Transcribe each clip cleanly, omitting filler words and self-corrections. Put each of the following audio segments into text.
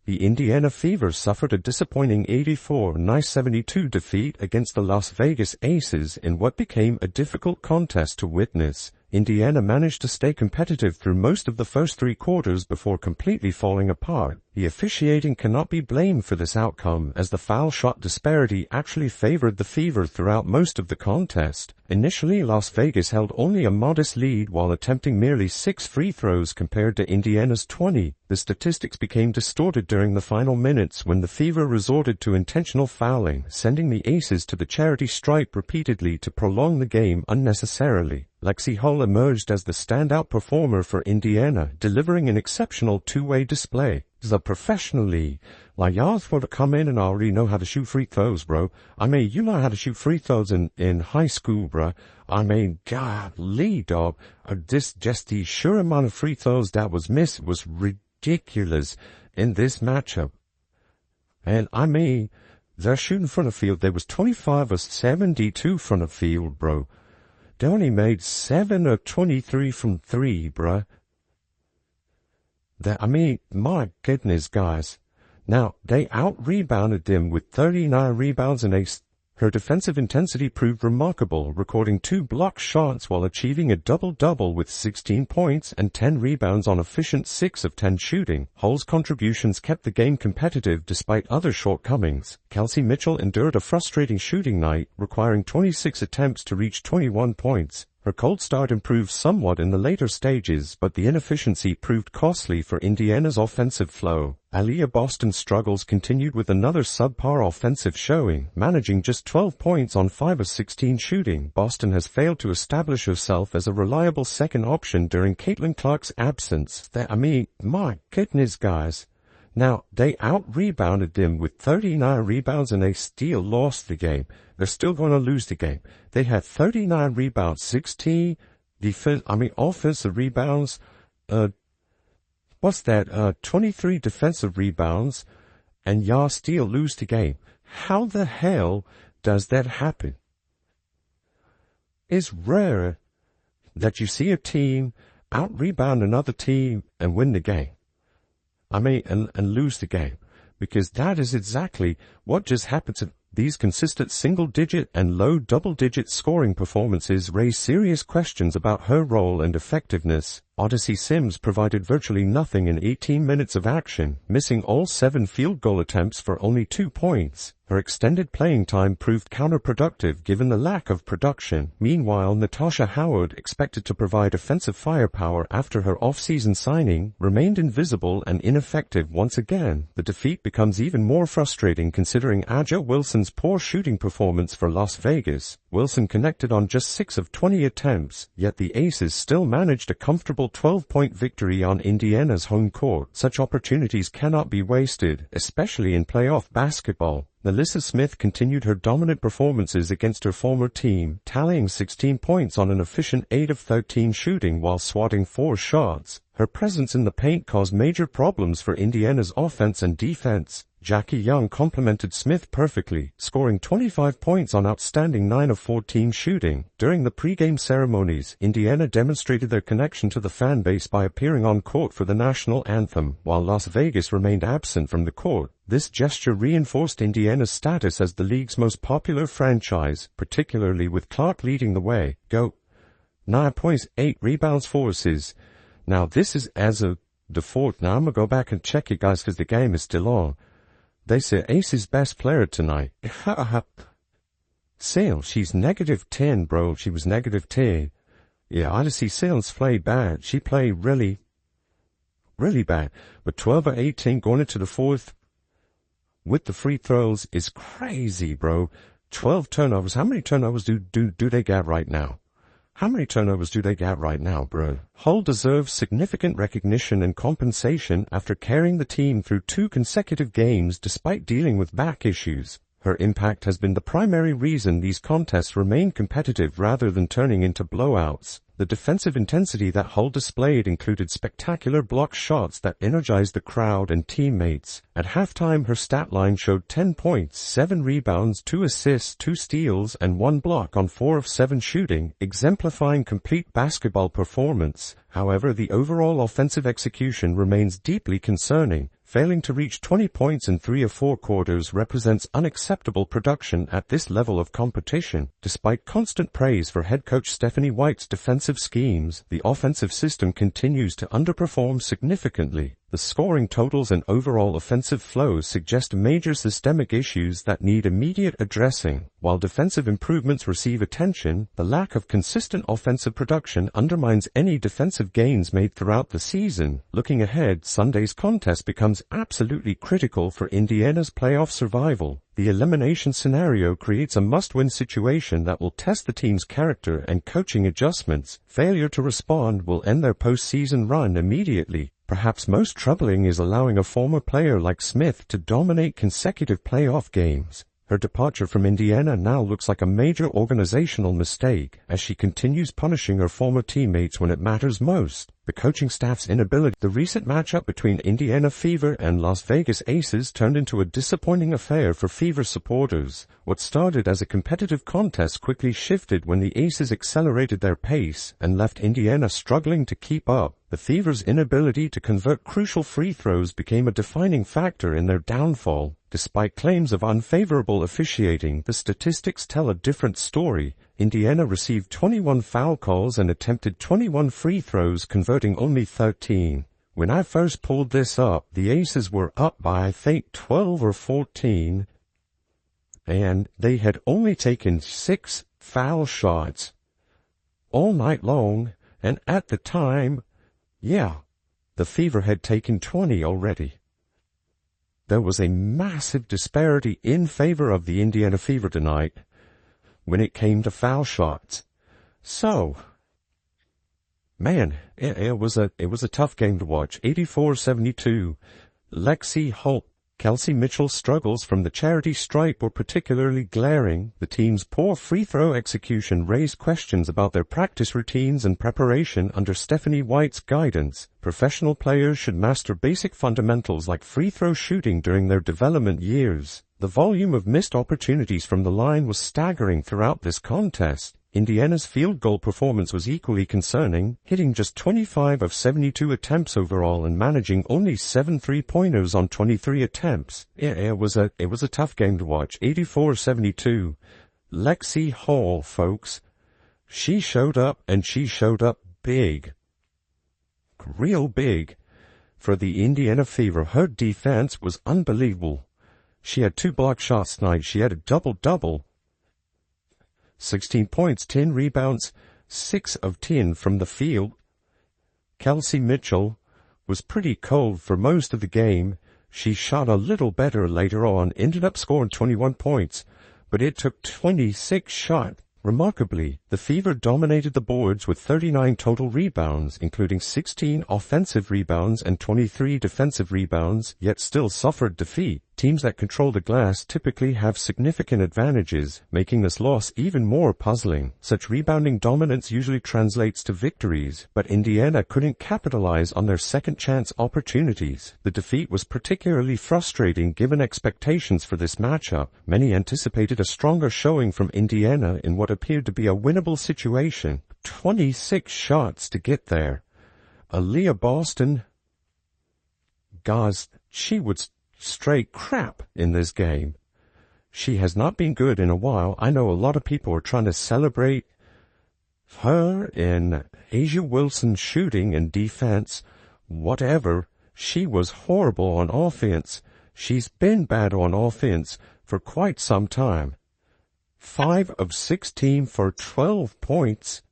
the Indiana Fever suffered a disappointing 84-72 defeat against the Las Vegas Aces in what became a difficult contest to witness. Indiana managed to stay competitive through most of the first three quarters before completely falling apart. The officiating cannot be blamed for this outcome, as the foul shot disparity actually favored the Fever throughout most of the contest. Initially, Las Vegas held only a modest lead while attempting merely 6 free throws compared to Indiana's 20. The statistics became distorted during the final minutes when the Fever resorted to intentional fouling, sending the Aces to the charity stripe repeatedly to prolong the game unnecessarily. Lexi Hull emerged as the standout performer for Indiana, delivering an exceptional two-way display. The professional league. Like, y'all supposed to come in and already know how to shoot free throws, bro. I mean, you learn how to shoot free throws in high school, bro. I mean, golly, dog. Just the sheer amount of free throws that was missed was ridiculous in this matchup. And I mean, they're shooting from the field. There was 25 of 72 from the field, bro. They only made 7 of 23 from 3, bruh. I mean, my goodness, guys. Now, they out-rebounded them with 39 rebounds and her defensive intensity proved remarkable, recording 2 blocked shots while achieving a double-double with 16 points and 10 rebounds on efficient 6 of 10 shooting. Hull's contributions kept the game competitive despite other shortcomings. Kelsey Mitchell endured a frustrating shooting night, requiring 26 attempts to reach 21 points. Her cold start improved somewhat in the later stages, but the inefficiency proved costly for Indiana's offensive flow. Aaliyah Boston's struggles continued with another subpar offensive showing, managing just 12 points on 5 of 16 shooting. Boston has failed to establish herself as a reliable second option during Caitlin Clark's absence. I mean, my goodness, guys. Now, they out-rebounded them with 39 rebounds and they still lost the game. They're still going to lose the game. They had 39 rebounds, 16 offensive rebounds, 23 defensive rebounds, and y'all still lose the game. How the hell does that happen? It's rare that you see a team out-rebound another team and win the game. I mean, and lose the game, because that is exactly what just happened to these consistent single-digit and low double-digit scoring performances raise serious questions about her role and effectiveness. Odyssey Sims provided virtually nothing in 18 minutes of action, missing all 7 field goal attempts for only 2 points. Her extended playing time proved counterproductive given the lack of production. Meanwhile, Natasha Howard, expected to provide offensive firepower after her off-season signing, remained invisible and ineffective once again. The defeat becomes even more frustrating considering Aja Wilson's poor shooting performance for Las Vegas. Wilson connected on just 6 of 20 attempts, yet the Aces still managed a comfortable 12-point victory on Indiana's home court. Such opportunities cannot be wasted, especially in playoff basketball. Melissa Smith continued her dominant performances against her former team, tallying 16 points on an efficient 8 of 13 shooting while swatting 4 shots. Her presence in the paint caused major problems for Indiana's offense and defense. Jackie Young complemented Smith perfectly, scoring 25 points on outstanding 9 of 14 shooting. During the pregame ceremonies, Indiana demonstrated their connection to the fan base by appearing on court for the national anthem, while Las Vegas remained absent from the court. This gesture reinforced Indiana's status as the league's most popular franchise, particularly with Clark leading the way. 9 points, 8 rebounds, 4 assists. Now this is as of the 4th. Now I'm going to go back and check it, guys, because the game is still on. They say Ace's best player tonight. Sales, she's -10, bro. She was -10. Yeah, Odyssey Sales played bad. She played really, really bad. But 12 of 18 going into the 4th with the free throws is crazy, bro. 12 turnovers. How many turnovers do they get right now? How many turnovers do they get right now, bro? Hull deserves significant recognition and compensation after carrying the team through 2 consecutive games despite dealing with back issues. Her impact has been the primary reason these contests remain competitive rather than turning into blowouts. The defensive intensity that Hull displayed included spectacular block shots that energized the crowd and teammates. At halftime, her stat line showed 10 points, 7 rebounds, 2 assists, 2 steals, and 1 block on 4 of 7 shooting, exemplifying complete basketball performance. However, the overall offensive execution remains deeply concerning. Failing to reach 20 points in 3 or 4 quarters represents unacceptable production at this level of competition. Despite constant praise for head coach Stephanie White's defensive schemes, the offensive system continues to underperform significantly. The scoring totals and overall offensive flows suggest major systemic issues that need immediate addressing. While defensive improvements receive attention, the lack of consistent offensive production undermines any defensive gains made throughout the season. Looking ahead, Sunday's contest becomes absolutely critical for Indiana's playoff survival. The elimination scenario creates a must-win situation that will test the team's character and coaching adjustments. Failure to respond will end their postseason run immediately. Perhaps most troubling is allowing a former player like Smith to dominate consecutive playoff games. Her departure from Indiana now looks like a major organizational mistake, as she continues punishing her former teammates when it matters most. The coaching staff's inability. The recent matchup between Indiana Fever and Las Vegas Aces turned into a disappointing affair for Fever supporters. What started as a competitive contest quickly shifted when the Aces accelerated their pace and left Indiana struggling to keep up. The Fever's inability to convert crucial free throws became a defining factor in their downfall. Despite claims of unfavorable officiating, the statistics tell a different story. Indiana received 21 foul calls and attempted 21 free throws, converting only 13. When I first pulled this up, the Aces were up by I think 12 or 14, and they had only taken 6 foul shots all night long, and at the time, the Fever had taken 20 already. There was a massive disparity in favor of the Indiana Fever tonight when it came to foul shots. So, man, it was a tough game to watch. 84-72. Lexi Holt. Kelsey Mitchell's struggles from the charity stripe were particularly glaring. The team's poor free throw execution raised questions about their practice routines and preparation under Stephanie White's guidance. Professional players should master basic fundamentals like free throw shooting during their development years. The volume of missed opportunities from the line was staggering throughout this contest. Indiana's field goal performance was equally concerning, hitting just 25 of 72 attempts overall and managing only 7 3-pointers on 23 attempts. It was a tough game to watch. 84-72. Lexi Hall, folks. She showed up, and she showed up big. Real big. For the Indiana Fever, her defense was unbelievable. She had 2 block shots tonight. She had a double-double. 16 points, 10 rebounds, 6 of 10 from the field. Kelsey Mitchell was pretty cold for most of the game. She shot a little better later on, ended up scoring 21 points, but it took 26 shots. Remarkably, the Fever dominated the boards with 39 total rebounds, including 16 offensive rebounds and 23 defensive rebounds, yet still suffered defeat. Teams that control the glass typically have significant advantages, making this loss even more puzzling. Such rebounding dominance usually translates to victories, but Indiana couldn't capitalize on their second-chance opportunities. The defeat was particularly frustrating given expectations for this matchup. Many anticipated a stronger showing from Indiana in what appeared to be a winnable situation. 26 shots to get there. Aaliyah Boston, guys, she was straight crap in this game. She has not been good in a while. I know a lot of people are trying to celebrate her and Asia Wilson's shooting and defense. Whatever. She was horrible on offense. She's been bad on offense for quite some time. 5 of 16 for 12 points.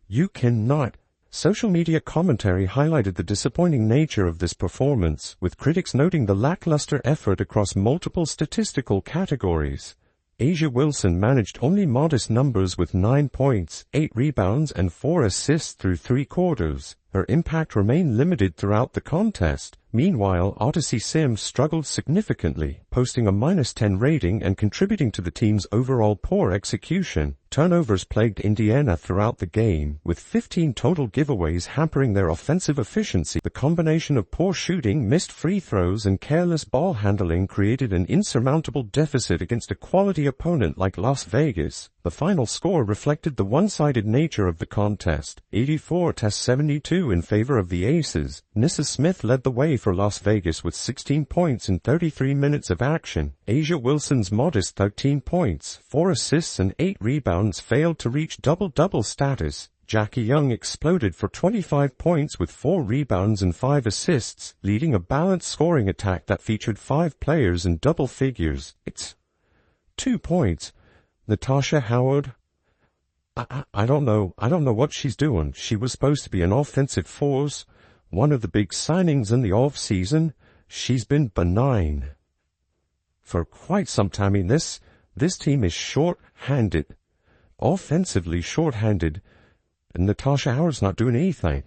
You cannot. Social media commentary highlighted the disappointing nature of this performance, with critics noting the lackluster effort across multiple statistical categories. Asia Wilson managed only modest numbers with 9 points, 8 rebounds, and 4 assists through 3 quarters. Her impact remained limited throughout the contest. Meanwhile, Odyssey Sims struggled significantly, posting a -10 rating and contributing to the team's overall poor execution. Turnovers plagued Indiana throughout the game, with 15 total giveaways hampering their offensive efficiency. The combination of poor shooting, missed free throws, and careless ball handling created an insurmountable deficit against a quality opponent like Las Vegas. The final score reflected the one-sided nature of the contest, 84-72 in favor of the Aces. Nissa Smith led the way for Las Vegas with 16 points in 33 minutes of action. A'ja Wilson's modest 13 points, 4 assists and 8 rebounds failed to reach double-double status. Jackie Young exploded for 25 points with 4 rebounds and 5 assists, leading a balanced scoring attack that featured 5 players in double figures. It's 2 points. Natasha Howard, I don't know what she's doing. She was supposed to be an offensive force, one of the big signings in the off-season. She's been benign for quite some time. I mean, this team is short-handed, offensively short-handed, and Natasha Howard's not doing anything.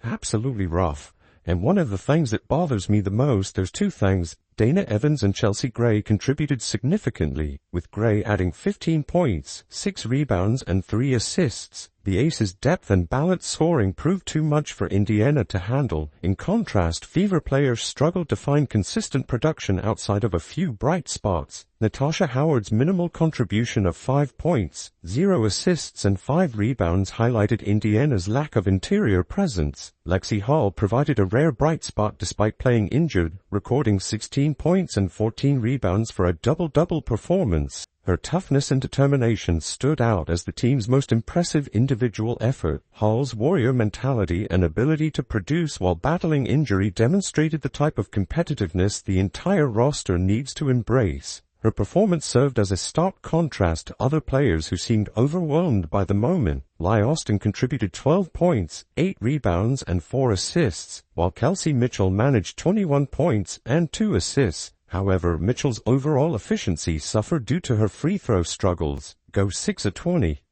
Absolutely rough. And one of the things that bothers me the most, there's 2 things. Dana Evans and Chelsea Gray contributed significantly, with Gray adding 15 points, 6 rebounds, and 3 assists. The Aces' depth and balanced scoring proved too much for Indiana to handle. In contrast, Fever players struggled to find consistent production outside of a few bright spots. Natasha Howard's minimal contribution of 5 points, 0 assists, and 5 rebounds highlighted Indiana's lack of interior presence. Lexi Hall provided a rare bright spot despite playing injured, recording 16 points and 14 rebounds for a double-double performance. Her toughness and determination stood out as the team's most impressive individual effort. Hall's warrior mentality and ability to produce while battling injury demonstrated the type of competitiveness the entire roster needs to embrace. Her performance served as a stark contrast to other players who seemed overwhelmed by the moment. Lia Austin contributed 12 points, 8 rebounds, and 4 assists, while Kelsey Mitchell managed 21 points and 2 assists. However, Mitchell's overall efficiency suffered due to her free throw struggles. Go 6 of 20.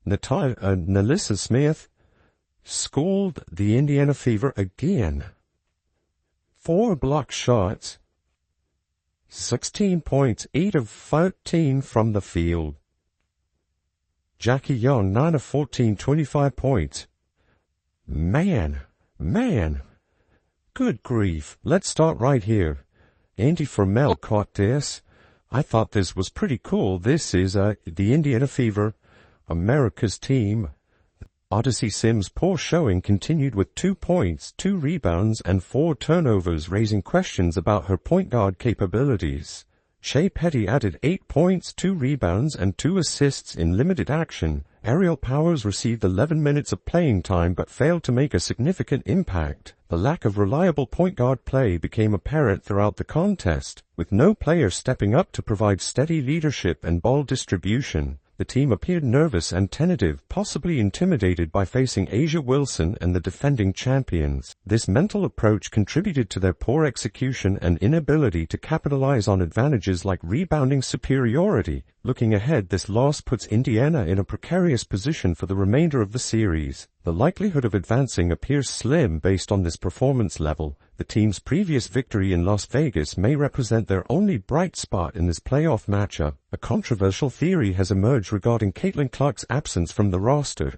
Nalissa Smith schooled the Indiana Fever again. 4 block shots, 16 points, 8 of 13 from the field. Jackie Young, 9 of 14, 25 points. Man. Good grief. Let's start right here. Andy Formel caught this. I thought this was pretty cool. This is the Indiana Fever, America's team. Odyssey Sims' poor showing continued with 2 points, 2 rebounds, and 4 turnovers, raising questions about her point guard capabilities. Shea Petty added 8 points, 2 rebounds, and 2 assists in limited action. Ariel Powers received 11 minutes of playing time but failed to make a significant impact. The lack of reliable point guard play became apparent throughout the contest, with no player stepping up to provide steady leadership and ball distribution. The team appeared nervous and tentative, possibly intimidated by facing A'ja Wilson and the defending champions. This mental approach contributed to their poor execution and inability to capitalize on advantages like rebounding superiority. Looking ahead, this loss puts Indiana in a precarious position for the remainder of the series. The likelihood of advancing appears slim based on this performance level. The team's previous victory in Las Vegas may represent their only bright spot in this playoff matchup. A controversial theory has emerged regarding Caitlin Clark's absence from the roster.